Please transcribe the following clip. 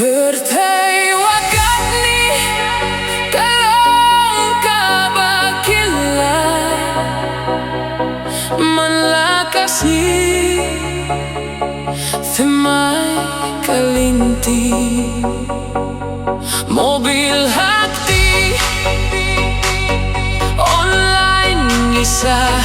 Pyrthai wa katni kalong kabakila manla khasi themai kalinti mobil hati online ngisah